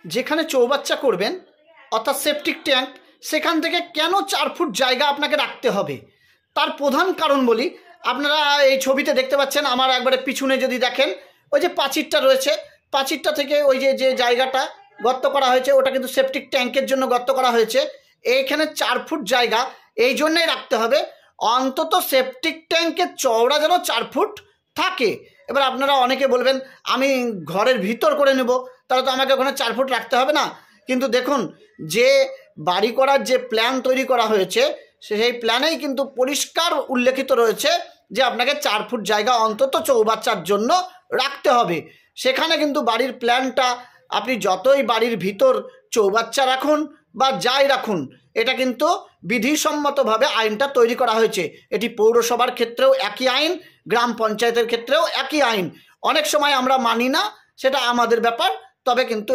যেখানে চৌবাচ্চা করবেন অর্থাৎ সেপটিক ট্যাঙ্ক, সেখান থেকে কেন 4 ফুট জায়গা আপনাকে রাখতে হবে? তার প্রধান কারণ বলি। আপনারা এই ছবিতে দেখতে পাচ্ছেন, আমার একবারে পিছনে যদি দেখেন, ওই যে প্রাচীরটা রয়েছে, প্রাচীরটা থেকে ওই যে জায়গাটা গর্ত করা হয়েছে, ওটা কিন্তু সেপটিক ট্যাঙ্কের জন্য গর্ত করা হয়েছে। এইখানে 4 ফুট জায়গা এই জন্যই রাখতে হবে, অন্তত সেপটিক ট্যাঙ্কের চওড়া যেন 4 ফুট থাকে। এবার আপনারা অনেকে বলবেন আমি ঘরের ভিতর করে নেব, তাহলে তো আমাকে ওখানে 4 ফুট রাখতে হবে না। কিন্তু দেখুন, যে বাড়ি করার যে প্ল্যান তৈরি করা হয়েছে, সেই প্ল্যানেই কিন্তু পরিষ্কার উল্লেখিত রয়েছে যে আপনাকে 4 ফুট জায়গা অন্তত চৌবাচ্চার জন্য রাখতে হবে। সেখানে কিন্তু বাড়ির প্ল্যানটা আপনি যতই বাড়ির ভিতর চৌবাচ্চা রাখুন বা যাই রাখুন, এটা কিন্তু বিধিসম্মতভাবে আইনটা তৈরি করা হয়েছে। এটি পৌরসভার ক্ষেত্রেও একই আইন, গ্রাম পঞ্চায়েতের ক্ষেত্রেও একই আইন। অনেক সময় আমরা মানি না, সেটা আমাদের ব্যাপার, তবে কিন্তু